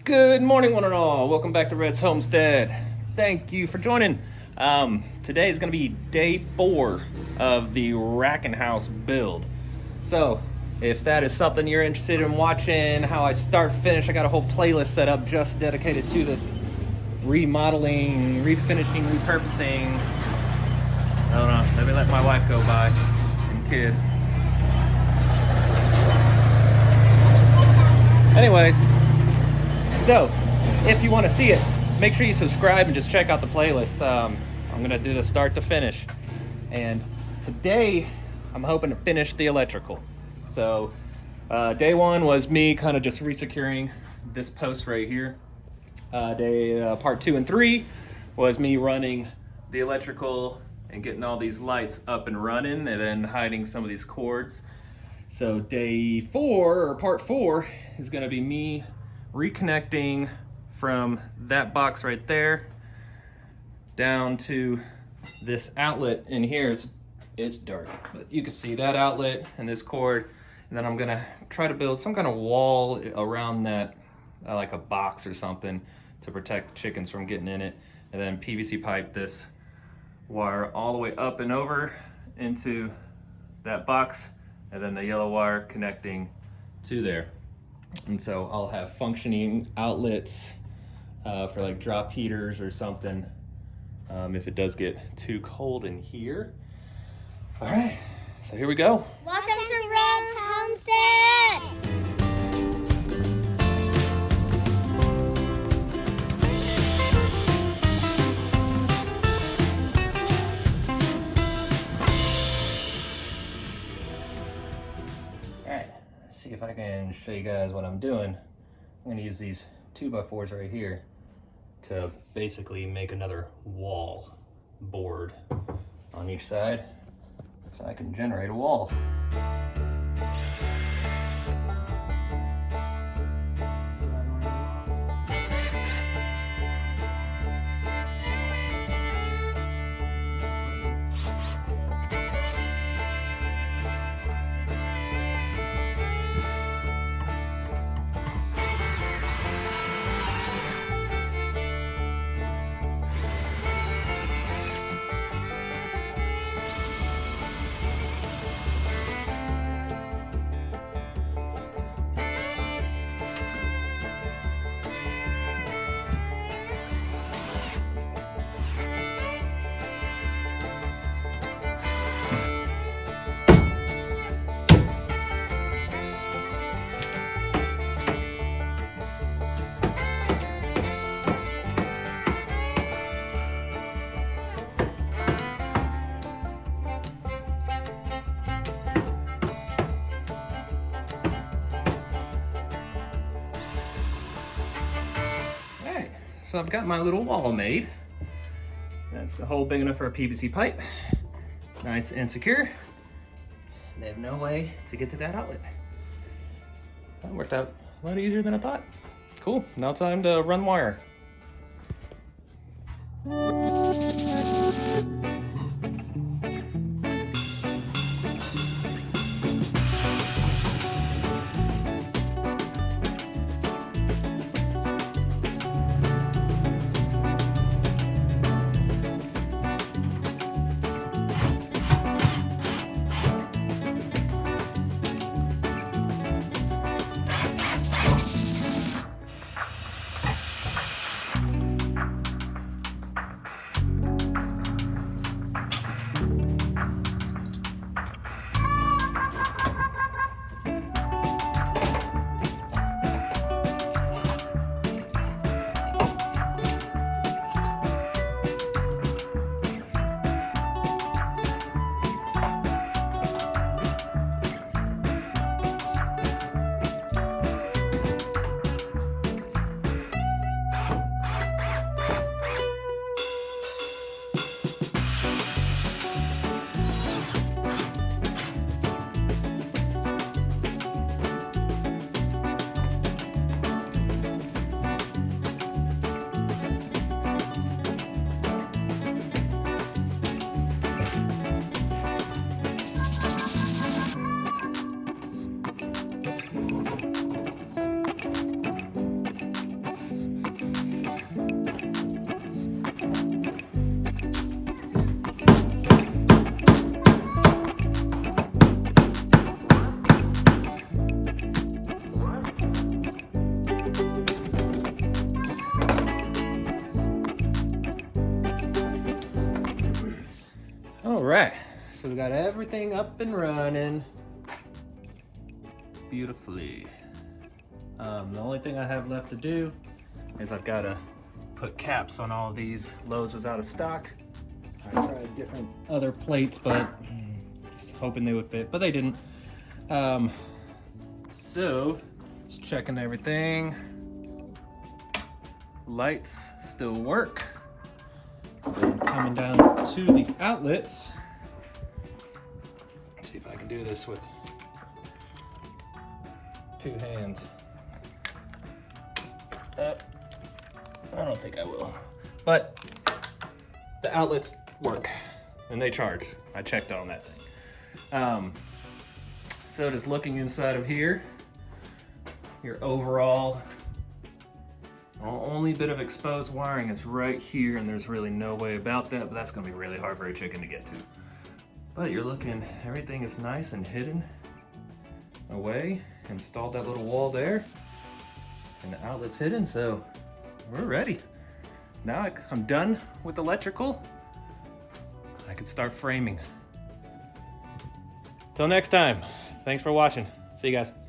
Good morning, one and all. Welcome back to Red's Homestead. Thank you for joining. Today is going to be day 4 of the Raken House build. So, if that is something you're interested in watching, how I start finish, I got a whole playlist set up just dedicated to this remodeling, refinishing, repurposing. I don't know. Let me let my wife go by and kid. Anyways. So, if you want to see it, make sure you subscribe and just check out the playlist. I'm going to do the start to finish. And today, I'm hoping to finish the electrical. So, day 1 was me kind of just resecuring this post right here. Part 2 and 3 was me running the electrical and getting all these lights up and running and then hiding some of these cords. So, day 4, or part 4, is going to be me reconnecting from that box right there down to this outlet in here. It's dark, but you can see that outlet and this cord, and then I'm gonna try to build some kind of wall around that, like a box or something, to protect the chickens from getting in it, and then PVC pipe this wire all the way up and over into that box, and then the yellow wire connecting to there. And so I'll have functioning outlets for like drop heaters or something if it does get too cold in here. All right, so here we go. Welcome to Raken Homestead! See if I can show you guys what I'm doing. I'm gonna use these 2x4s right here to basically make another wall board on each side so I can generate a wall. So I've got my little wall made. That's a hole big enough for a PVC pipe. Nice and secure. And they have no way to get to that outlet. That worked out a lot easier than I thought. Cool, now time to run wire. right, so we got everything up and running beautifully. The only thing I have left to do is I've got to put caps on all of these. Lowe's was out of stock. I tried different other plates, but just hoping they would fit, but they didn't. So just checking everything. Lights still work. And coming down to the outlets. Let's see if I can do this with 2 hands. I don't think I will, but the outlets work and they charge. I checked on that thing. So just looking inside of here, your overall only bit of exposed wiring is right here, and there's really no way about that, but that's gonna be really hard for a chicken to get to. But you're looking, everything is nice and hidden away. Installed that little wall there, and the outlet's hidden, so we're ready. Now I'm done with electrical. I can start framing. Till next time, thanks for watching. See you guys.